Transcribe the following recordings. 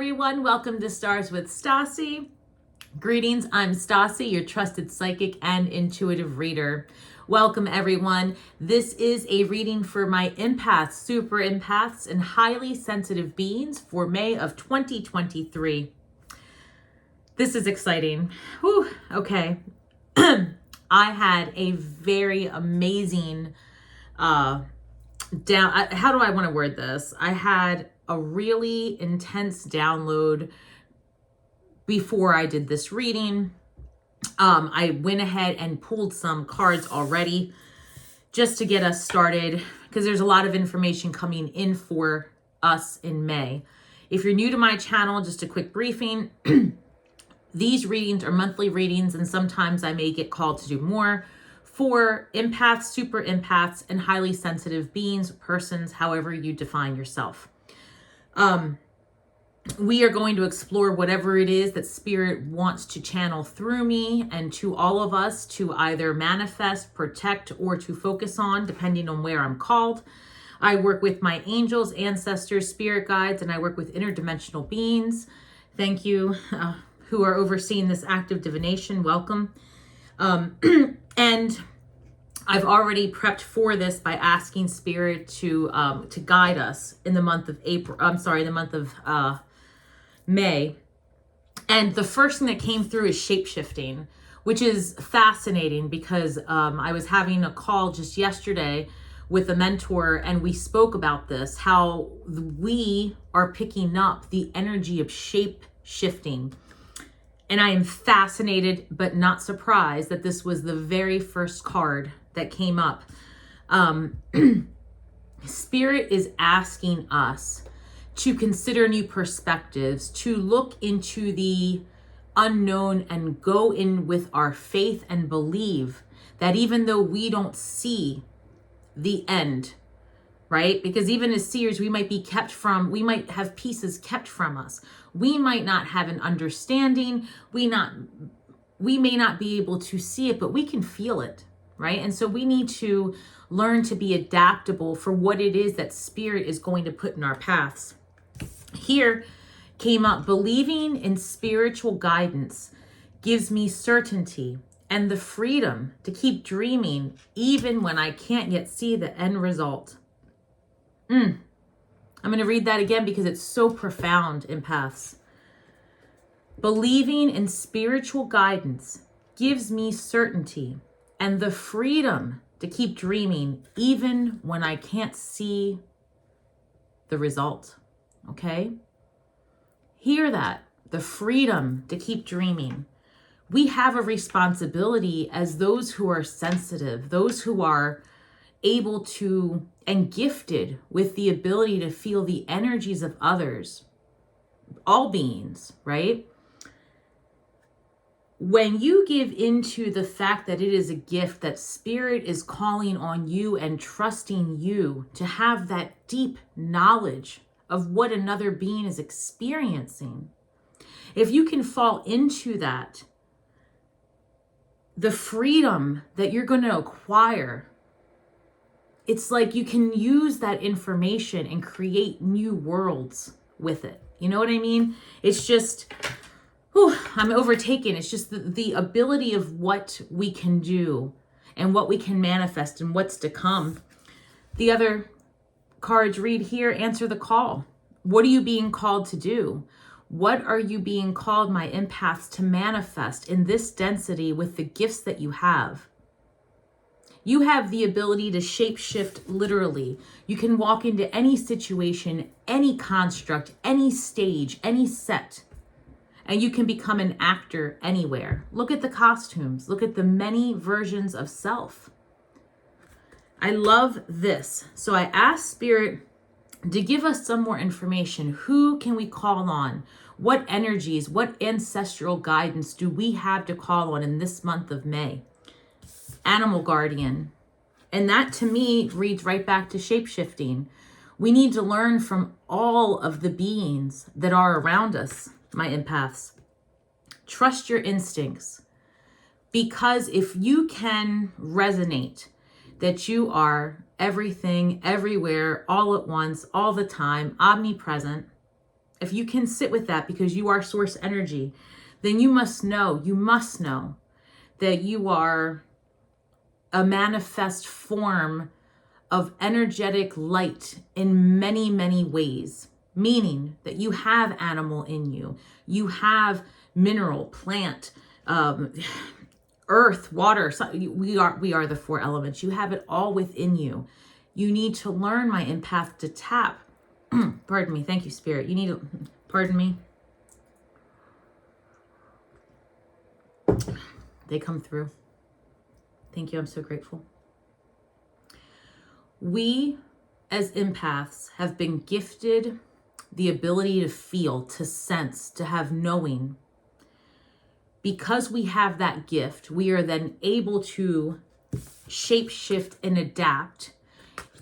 everyone. Welcome to Stars with Stasi. Greetings, I'm Stasi, your trusted psychic and intuitive reader. Welcome everyone. This is a reading for my empaths, super empaths, and highly sensitive beings for May of 2023. This is exciting. Whew, okay. I had a very amazing, how do I want to word this? I had a really intense download before I did this reading. I went ahead and pulled some cards already just to get us started because there's a lot of information coming in for us in May. If you're new to my channel, just a quick briefing. These readings are monthly readings, and sometimes I may get called to do more for empaths, super empaths, and highly sensitive beings, persons, however you define yourself. We are going to explore whatever it is that Spirit wants to channel through me and to all of us to either manifest, protect, or to focus on, depending on where I'm called. I work with my angels, ancestors, spirit guides, and I work with interdimensional beings. Thank you, who are overseeing this active divination. Welcome. And I've already prepped for this by asking Spirit to guide us in the month of May. And the first thing that came through is shape-shifting, which is fascinating because I was having a call just yesterday with a mentor, and we spoke about this, how we are picking up the energy of shape-shifting. And I am fascinated but not surprised that this was the very first card that came up. Spirit is asking us to consider new perspectives, to look into the unknown and go in with our faith and believe that even though we don't see the end, right? Because even as seers, we might have pieces kept from us. We might not have an understanding. We may not be able to see it, but we can feel it, right? And so we need to learn to be adaptable for what it is that Spirit is going to put in our paths. Here came up, believing in spiritual guidance gives me certainty and the freedom to keep dreaming even when I can't yet see the end result. I'm going to read that again because it's so profound, empaths. Believing in spiritual guidance gives me certainty and the freedom to keep dreaming even when I can't see the result. Okay? Hear that. The freedom to keep dreaming. We have a responsibility as those who are sensitive, those who are able to and gifted with the ability to feel the energies of others, all beings, right? When you give into the fact that it is a gift, that Spirit is calling on you and trusting you to have that deep knowledge of what another being is experiencing, if you can fall into that, the freedom that you're going to acquire, it's like you can use that information and create new worlds with it. You know what I mean? It's just, I'm overtaken. It's just the ability of what we can do and what we can manifest and what's to come. The other cards read here, answer the call. What are you being called to do? What are you being called, my empaths, to manifest in this density with the gifts that you have? You have the ability to shapeshift literally. You can walk into any situation, any construct, any stage, any set, and you can become an actor anywhere. Look at the costumes. Look at the many versions of self. I love this. So I asked Spirit to give us some more information. Who can we call on? What energies, what ancestral guidance do we have to call on in this month of May? Animal guardian. And that to me reads right back to shapeshifting. We need to learn from all of the beings that are around us, my empaths. Trust your instincts. Because if you can resonate that you are everything, everywhere, all at once, all the time, omnipresent, if you can sit with that because you are source energy, then you must know that you are a manifest form of energetic light in many, many ways, meaning that you have animal in you. You have mineral, plant, earth, water. We are the 4 elements. You have it all within you. You need to learn, my empath, to tap. Pardon me. Thank you, Spirit. You need to, pardon me. They come through. Thank you. I'm so grateful. We, as empaths, have been gifted the ability to feel, to sense, to have knowing. Because we have that gift, we are then able to shapeshift and adapt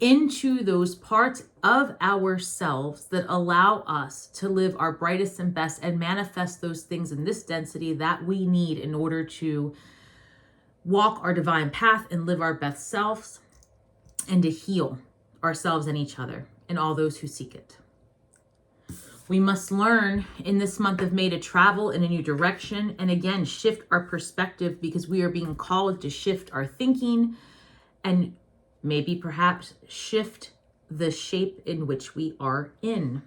into those parts of ourselves that allow us to live our brightest and best and manifest those things in this density that we need in order to walk our divine path and live our best selves, and to heal ourselves and each other and all those who seek it. We must learn in this month of May to travel in a new direction and again shift our perspective, because we are being called to shift our thinking and maybe perhaps shift the shape in which we are in.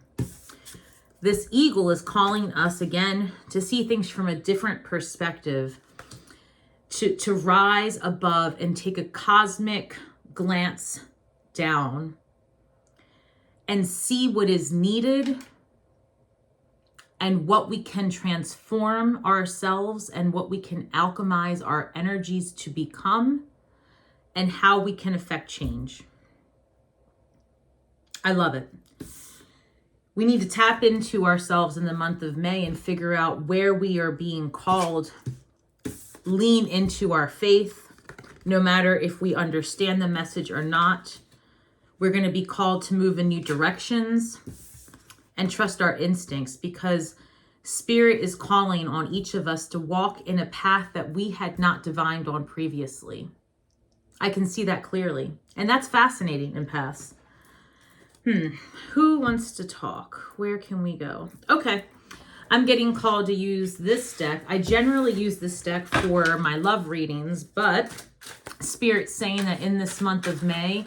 This eagle is calling us again to see things from a different perspective, to rise above and take a cosmic glance down and see what is needed and what we can transform ourselves and what we can alchemize our energies to become, and how we can affect change. I love it. We need to tap into ourselves in the month of May and figure out where we are being called. Lean into our faith, no matter if we understand the message or not. We're going to be called to move in new directions and trust our instincts, because Spirit is calling on each of us to walk in a path that we had not divined on previously. I can see that clearly. And that's fascinating, empaths. Who wants to talk? Where can we go? Okay. I'm getting called to use this deck. I generally use this deck for my love readings, but Spirit's saying that in this month of May,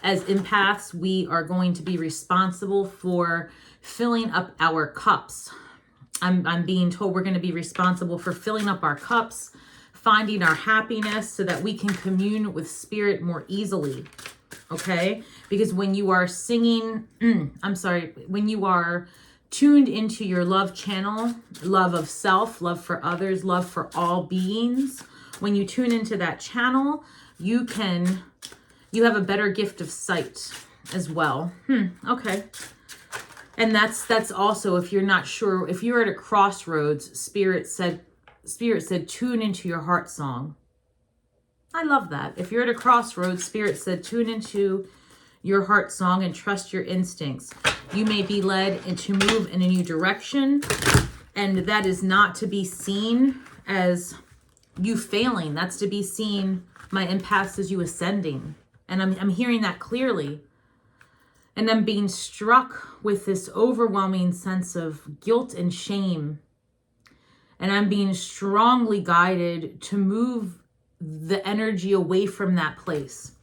as empaths, we are going to be responsible for filling up our cups. I'm being told we're going to be responsible for filling up our cups, finding our happiness so that we can commune with Spirit more easily. Okay? Because when you are singing, when you are tuned into your love channel, love of self, love for others, love for all beings, when you tune into that channel, you have a better gift of sight as well. Okay. And that's also, if you're not sure, if you're at a crossroads, Spirit said, tune into your heart song. I love that. If you're at a crossroads, Spirit said, tune into your heart song and trust your instincts. You may be led to move in a new direction, and that is not to be seen as you failing. That's to be seen, my empaths, as you ascending. And I'm hearing that clearly. And I'm being struck with this overwhelming sense of guilt and shame. And I'm being strongly guided to move the energy away from that place.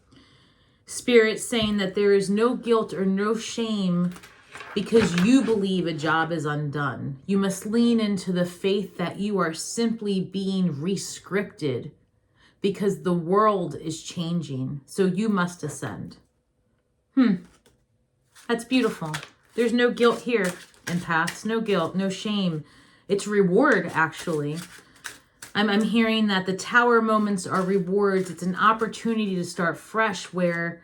Spirit saying that there is no guilt or no shame because you believe a job is undone. You must lean into the faith that you are simply being rescripted because the world is changing. So you must ascend. That's beautiful. There's no guilt here, empaths. No guilt, no shame. It's reward, actually. I'm hearing that the tower moments are rewards. It's an opportunity to start fresh where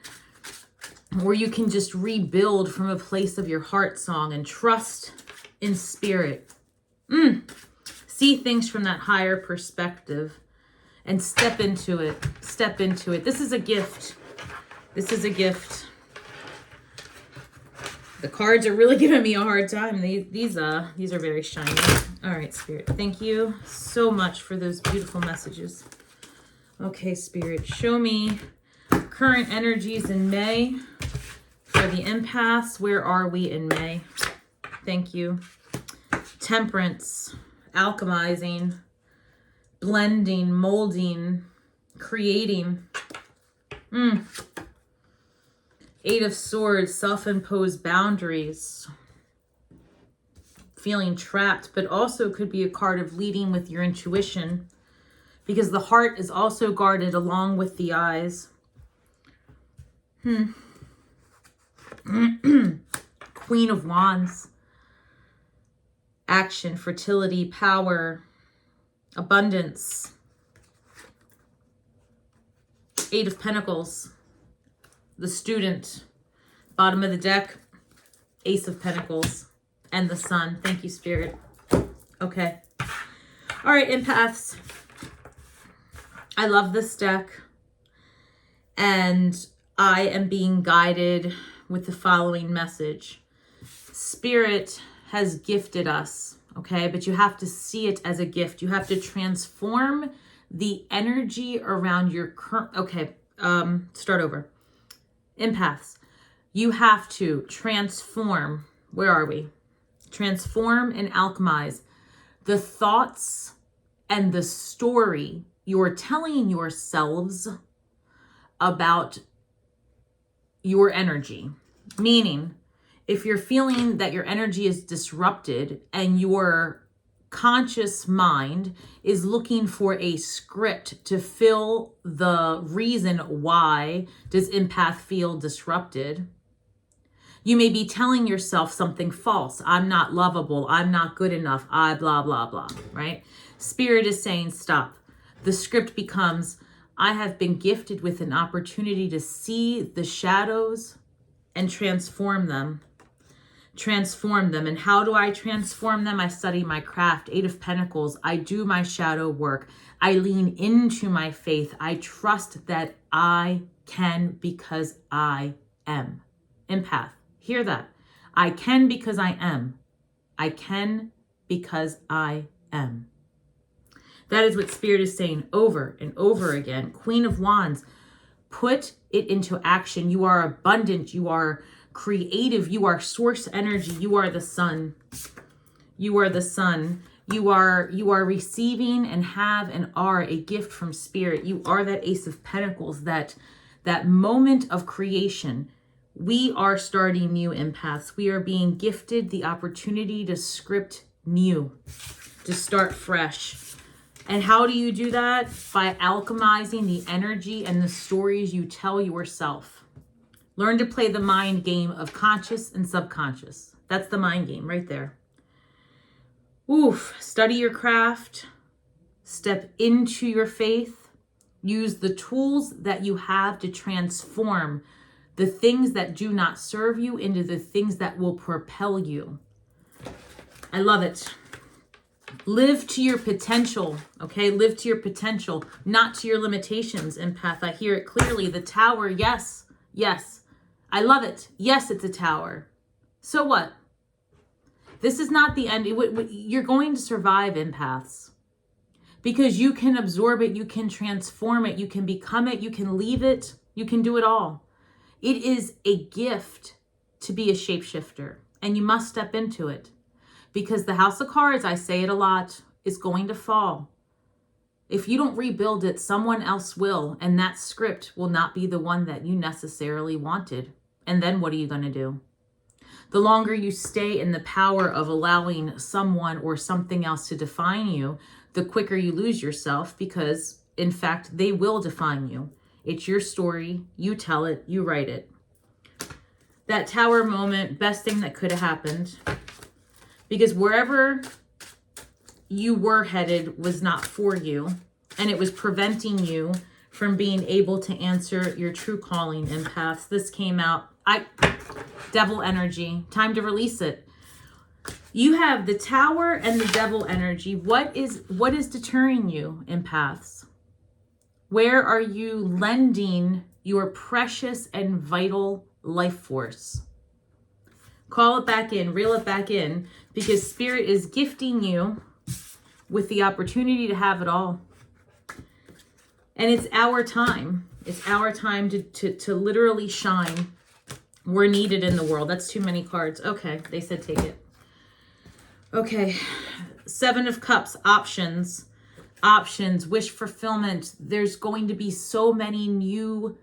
you can just rebuild from a place of your heart song and trust in Spirit. See things from that higher perspective and step into it. Step into it. This is a gift. This is a gift. The cards are really giving me a hard time. These are very shiny. All right, Spirit. Thank you so much for those beautiful messages. Okay, Spirit. Show me current energies in May for the empaths. Where are we in May? Thank you. Temperance, alchemizing, blending, molding, creating. Eight of Swords, self-imposed boundaries. Feeling trapped, but also could be a card of leading with your intuition, because the heart is also guarded along with the eyes. Queen of Wands. Action, fertility, power, abundance. Eight of Pentacles. The Student. Bottom of the deck, Ace of Pentacles. And the Sun. Thank you, Spirit. Okay. All right, empaths. I love this deck. And I am being guided with the following message. Spirit has gifted us, okay? But you have to see it as a gift. You have to transform the energy around your current... Okay, start over. Empaths. You have to transform... Where are we? Transform and alchemize the thoughts and the story you're telling yourselves about your energy. Meaning, if you're feeling that your energy is disrupted and your conscious mind is looking for a script to fill the reason why does empath feel disrupted, you may be telling yourself something false. I'm not lovable. I'm not good enough. I blah, blah, blah, right? Spirit is saying stop. The script becomes, I have been gifted with an opportunity to see the shadows and transform them. Transform them. And how do I transform them? I study my craft. Eight of Pentacles. I do my shadow work. I lean into my faith. I trust that I can because I am. Empath. Hear that. I can because I am. I can because I am. That is what Spirit is saying over and over again. Queen of Wands. Put it into action. You are abundant. You are creative. You are source energy. You are the sun. You are the sun. You are receiving and have and are a gift from Spirit. You are that Ace of Pentacles, that moment of creation. We are starting new, empaths. We are being gifted the opportunity to script new, to start fresh. And how do you do that? By alchemizing the energy and the stories you tell yourself. Learn to play the mind game of conscious and subconscious. That's the mind game right there. Oof. Study your craft. Step into your faith. Use the tools that you have to transform the things that do not serve you into the things that will propel you. I love it. Live to your potential, okay? Live to your potential, not to your limitations, empath. I hear it clearly. The tower, yes, yes. I love it. Yes, it's a tower. So what? This is not the end. You're going to survive, empaths. Because you can absorb it, you can transform it, you can become it, you can leave it, you can do it all. It is a gift to be a shapeshifter, and you must step into it. Because the House of Cards, I say it a lot, is going to fall. If you don't rebuild it, someone else will, and that script will not be the one that you necessarily wanted. And then what are you going to do? The longer you stay in the power of allowing someone or something else to define you, the quicker you lose yourself, because, in fact, they will define you. It's your story. You tell it. You write it. That tower moment, best thing that could have happened. Because wherever you were headed was not for you. And it was preventing you from being able to answer your true calling, empaths. This came out. Devil energy. Time to release it. You have the tower and the devil energy. What is deterring you, empaths? Where are you lending your precious and vital life force? Call it back in, reel it back in, because Spirit is gifting you with the opportunity to have it all. And it's our time. It's our time to literally shine. We're needed in the world. That's too many cards. Okay, they said take it. Okay, Seven of Cups, options, wish fulfillment. There's going to be so many new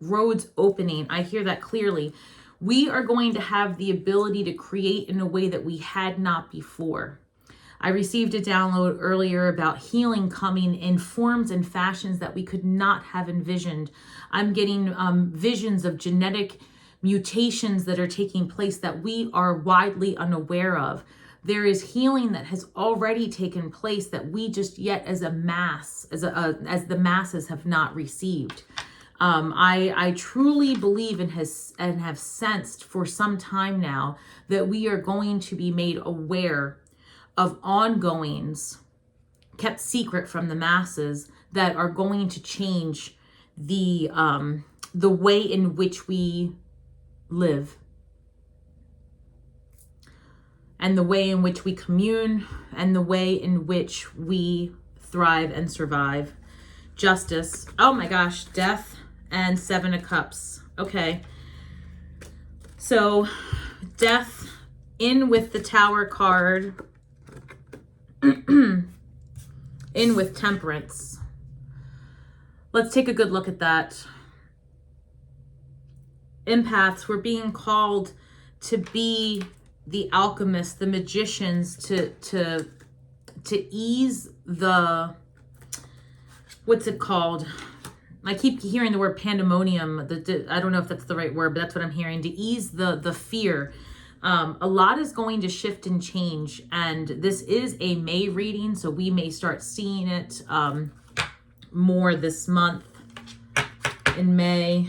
roads opening. I hear that clearly. We are going to have the ability to create in a way that we had not before. I received a download earlier about healing coming in forms and fashions that we could not have envisioned. I'm getting visions of genetic mutations that are taking place that we are widely unaware of. There is healing that has already taken place that we just yet as a mass, as the masses have not received. I truly believe and have sensed for some time now that we are going to be made aware of ongoings kept secret from the masses that are going to change the way in which we live and the way in which we commune and the way in which we thrive and survive. Justice. Oh my gosh, death and Seven of Cups. Okay. So death in with the Tower card. In with Temperance. Let's take a good look at that. Empaths, we're being called to be the alchemists, the magicians, to ease the, what's it called? I keep hearing the word pandemonium. I don't know if that's the right word, but that's what I'm hearing. To ease the fear. A lot is going to shift and change, and this is a May reading, so we may start seeing it more this month in May.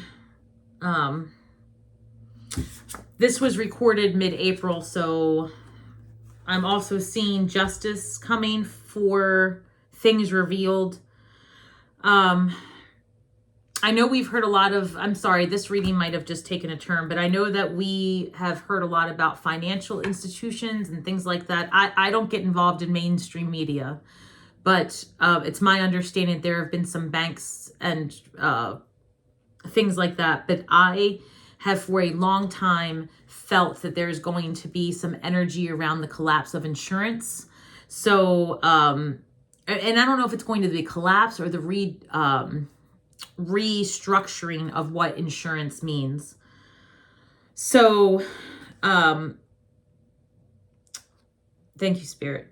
This was recorded mid-April, so I'm also seeing justice coming for things revealed. I know we've heard a lot of, I'm sorry, this reading might have just taken a turn, but I know that we have heard a lot about financial institutions and things like that. I don't get involved in mainstream media, but it's my understanding there have been some banks and things like that. But I have for a long time felt that there's going to be some energy around the collapse of insurance. So, and I don't know if it's going to be collapse or the restructuring of what insurance means. So, thank you, Spirit.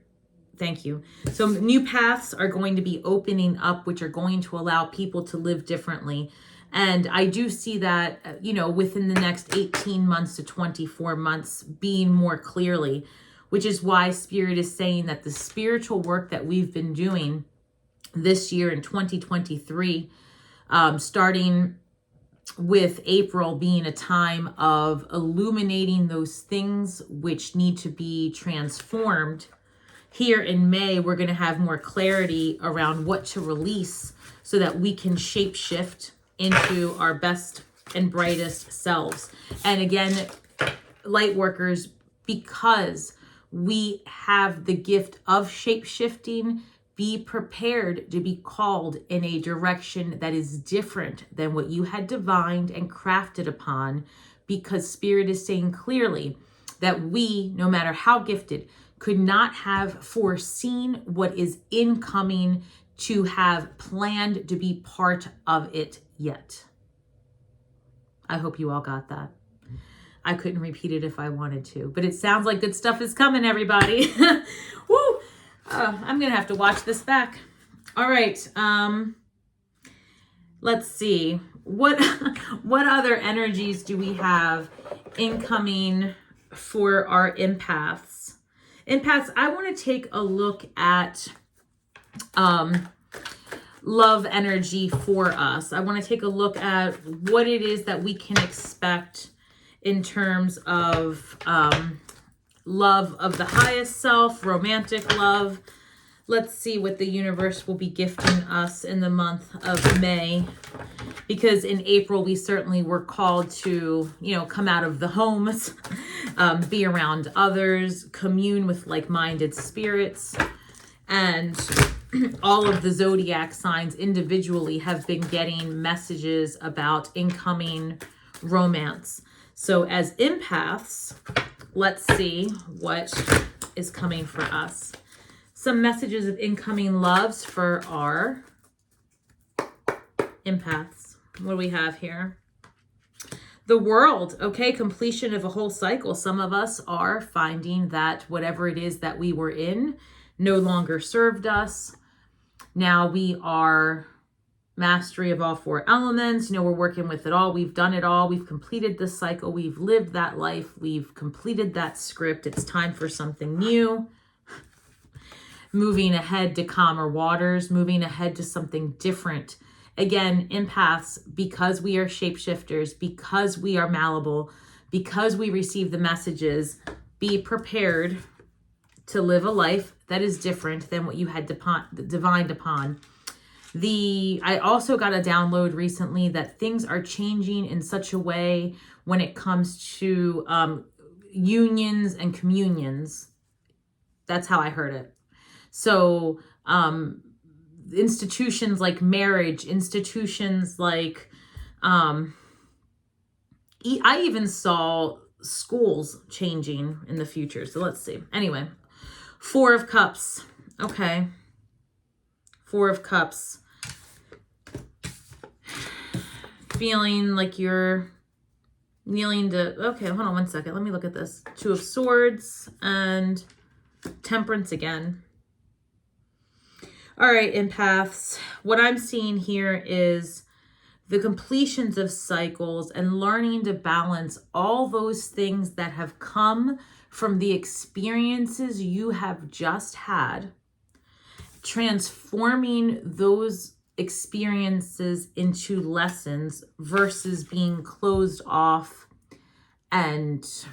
Thank you. So new paths are going to be opening up, which are going to allow people to live differently. And I do see that, within the next 18 months to 24 months being more clearly, which is why Spirit is saying that the spiritual work that we've been doing this year in 2023, starting with April being a time of illuminating those things which need to be transformed. Here in May, we're going to have more clarity around what to release so that we can shape shift into our best and brightest selves. And again, light workers, because we have the gift of shape shifting, be prepared to be called in a direction that is different than what you had divined and crafted upon, because Spirit is saying clearly that we, no matter how gifted, could not have foreseen what is incoming to have planned to be part of it yet. I hope you all got that. I couldn't repeat it if I wanted to, but it sounds like good stuff is coming, everybody. Woo! I'm going to have to watch this back. All right. Let's see. What other energies do we have incoming for our empaths? Empaths, I want to take a look at love energy for us. I want to take a look at what it is that we can expect in terms of love of the highest self, romantic love. Let's see what the universe will be gifting us in the month of May, because in April we certainly were called to, come out of the homes, be around others, commune with like-minded spirits, and all of the zodiac signs individually have been getting messages about incoming romance. So as empaths, let's see what is coming for us. Some messages of incoming loves for our empaths. What do we have here? The World. Okay, completion of a whole cycle. Some of us are finding that whatever it is that we were in no longer served us. Now we are mastery of all 4 elements. You know, we're working with it all. We've done it all. We've completed this cycle. We've lived that life. We've completed that script. It's time for something new. Moving ahead to calmer waters, moving ahead to something different. Again, empaths, because we are shapeshifters, because we are malleable, because we receive the messages, be prepared to live a life that is different than what you had divined upon. I also got a download recently that things are changing in such a way when it comes to unions and communions. That's how I heard it. So institutions like marriage, institutions like, I even saw schools changing in the future. So let's see. Anyway, 4 of Cups. Okay. 4 of Cups. Feeling like you're kneeling to, okay, hold on one second. Let me look at this. 2 of Swords and Temperance again. All right, empaths. What I'm seeing here is the completions of cycles and learning to balance all those things that have come from the experiences you have just had, transforming those experiences into lessons versus being closed off and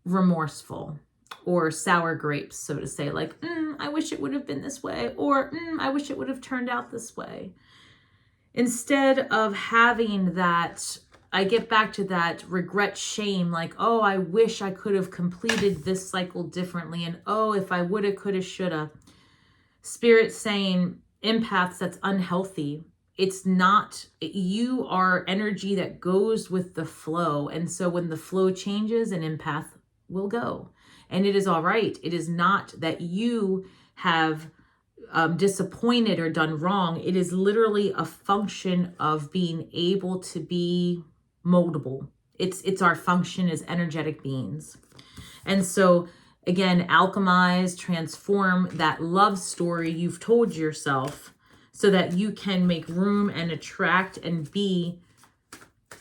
remorseful or sour grapes, so to say, like, I wish it would have been this way, or I wish it would have turned out this way. Instead of having that, I get back to that regret, shame, like, oh, I wish I could have completed this cycle differently, and oh, if I woulda, coulda, shoulda. Spirit saying, empaths, that's unhealthy. It's not, you are energy that goes with the flow. And so when the flow changes, an empath will go. And it is all right. It is not that you have disappointed or done wrong. It is literally a function of being able to be moldable. It's our function as energetic beings. And so again, alchemize, transform that love story you've told yourself so that you can make room and attract and be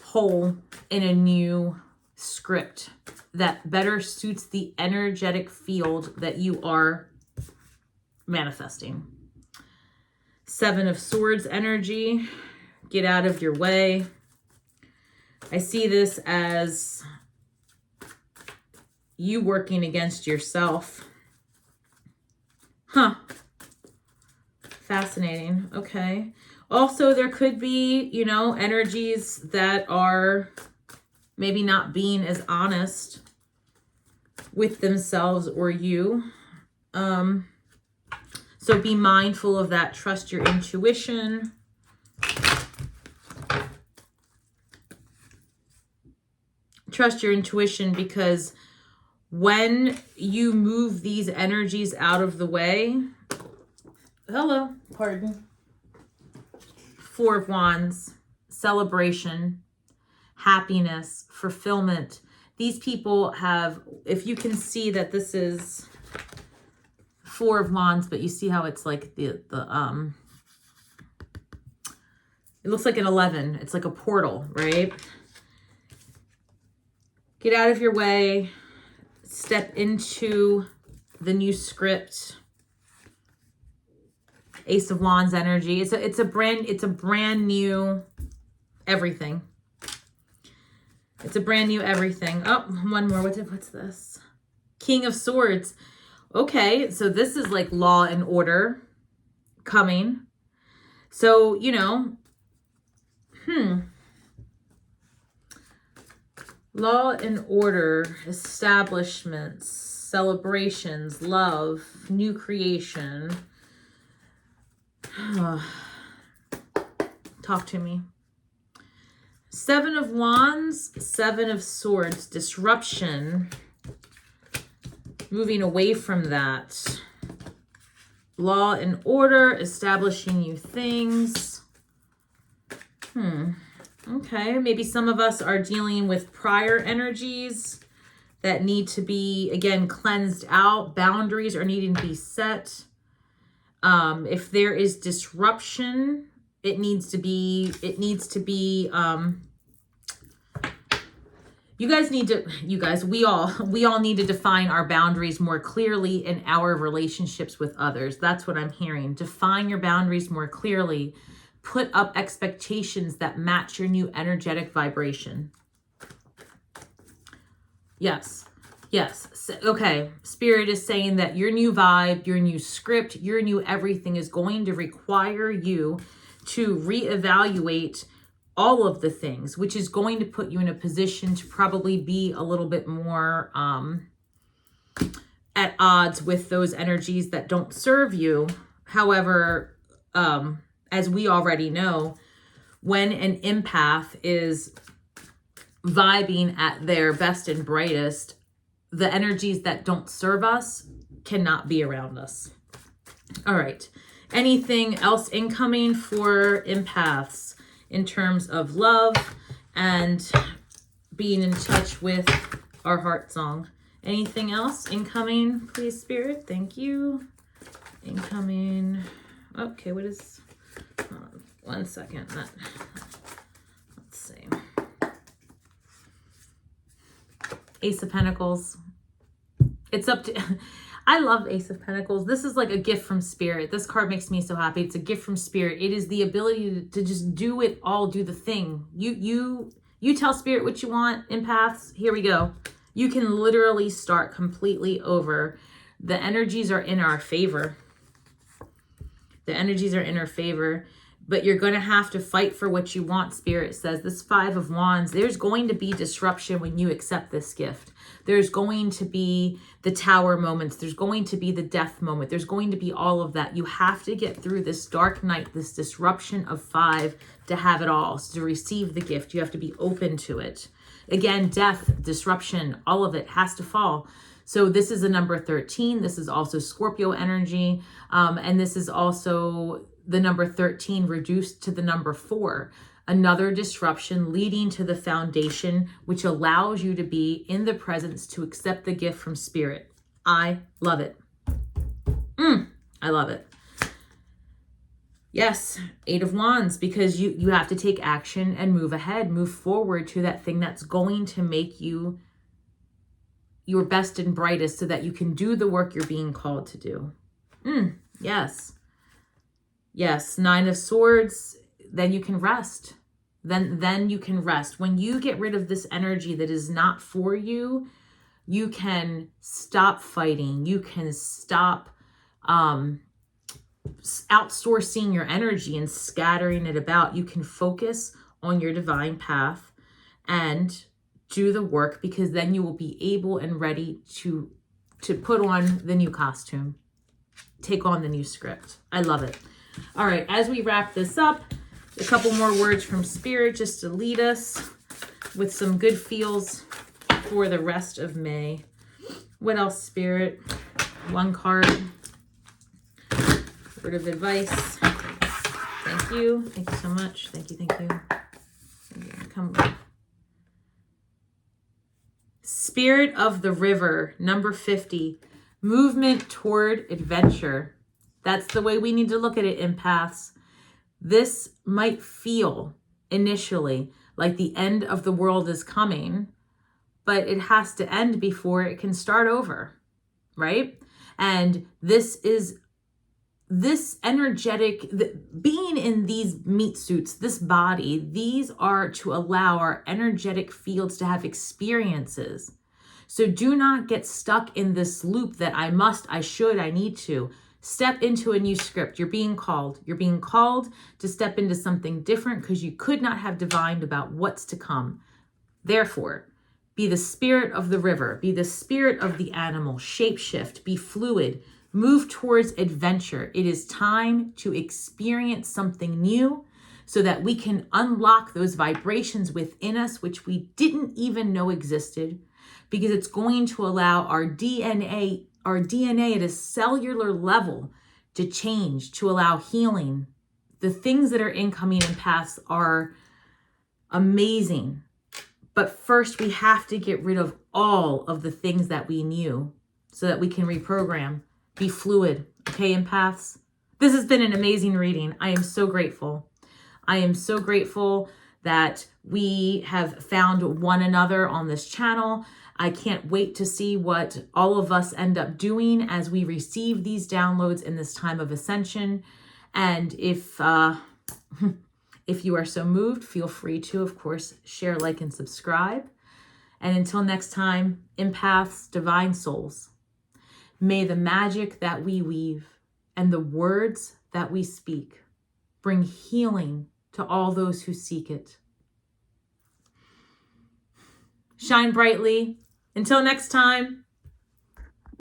whole in a new script that better suits the energetic field that you are manifesting. 7 of Swords energy. Get out of your way. I see this as you working against yourself. Huh. Fascinating. Okay. Also, there could be, you know, energies that are maybe not being as honest with themselves or you. So be mindful of that. Trust your intuition. Trust your intuition, because when you move these energies out of the way, hello, pardon. 4 of Wands, celebration, happiness, fulfillment. These people have, if you can see that this is 4 of Wands, but you see how it's like it looks like an 11. It's like a portal, right? Get out of your way. Step into the new script. Ace of Wands energy. It's a brand new everything. It's a brand new everything. Oh, one more. What's this? King of Swords. Okay, so this is like law and order coming. So, you know, law and order, establishments, celebrations, love, new creation. Talk to me. 7 of Wands, 7 of Swords, disruption. moving away from that. Law and order, establishing new things. Okay, maybe some of us are dealing with prior energies that need to be, again, cleansed out. Boundaries are needing to be set. If there is disruption, it needs to be, we all need to define our boundaries more clearly in our relationships with others. That's what I'm hearing. Define your boundaries more clearly. Put up expectations that match your new energetic vibration. Yes. Okay. Spirit is saying that your new vibe, your new script, your new everything is going to require you to reevaluate all of the things, which is going to put you in a position to probably be a little bit more at odds with those energies that don't serve you. However, as we already know, when an empath is vibing at their best and brightest, the energies that don't serve us cannot be around us. All right. Anything else incoming for empaths in terms of love and being in touch with our heart song? Anything else incoming, please, Spirit? Thank you. Incoming. Okay, what is... 1 second. Let's see. Ace of Pentacles. It's up to... I love Ace of Pentacles. This is like a gift from Spirit. This card makes me so happy. It's a gift from Spirit. It is the ability to just do it all, do the thing. You tell Spirit what you want, empaths. Here we go. You can literally start completely over. The energies are in our favor. The energies are in our favor. But you're going to have to fight for what you want, Spirit says. This 5 of Wands, there's going to be disruption when you accept this gift. There's going to be the Tower moments. There's going to be the Death moment. There's going to be all of that. You have to get through this dark night, this disruption of 5 to have it all. So to receive the gift, you have to be open to it. Again, death, disruption, all of it has to fall. So this is a number 13. This is also Scorpio energy. And this is also the number 13 reduced to the number 4. Another disruption leading to the foundation, which allows you to be in the presence to accept the gift from Spirit. I love it. I love it. Yes, 8 of Wands, because you have to take action and move ahead, move forward to that thing that's going to make you your best and brightest so that you can do the work you're being called to do. Yes. Yes, 9 of Swords, then you can rest. Then you can rest. When you get rid of this energy that is not for you, you can stop fighting. You can stop outsourcing your energy and scattering it about. You can focus on your divine path and do the work, because then you will be able and ready to put on the new costume, take on the new script. I love it. All right, as we wrap this up, a couple more words from Spirit just to lead us with some good feels for the rest of May. What else, Spirit? One card. Word of advice. Thank you. Thank you so much. Thank you. Come on. Spirit of the River, number 50. Movement toward adventure. That's the way we need to look at it, empaths. This might feel initially like the end of the world is coming, but it has to end before it can start over, right? And this energetic, being in these meat suits, this body, these are to allow our energetic fields to have experiences. So do not get stuck in this loop that I must, I should, I need to. Step into a new script. You're being called. You're being called to step into something different because you could not have divined about what's to come. Therefore, be the spirit of the river. Be the spirit of the animal. Shapeshift. Be fluid. Move towards adventure. It is time to experience something new so that we can unlock those vibrations within us which we didn't even know existed. because it's going to allow our DNA at a cellular level to change, to allow healing. The things that are incoming empaths are amazing. But first, we have to get rid of all of the things that we knew so that we can reprogram, be fluid. Okay, empaths? This has been an amazing reading. I am so grateful. I am so grateful that we have found one another on this channel. I can't wait to see what all of us end up doing as we receive these downloads in this time of ascension. And if you are so moved, feel free to, of course, share, like, and subscribe. And until next time, empaths, divine souls, may the magic that we weave and the words that we speak bring healing to all those who seek it. Shine brightly. Until next time.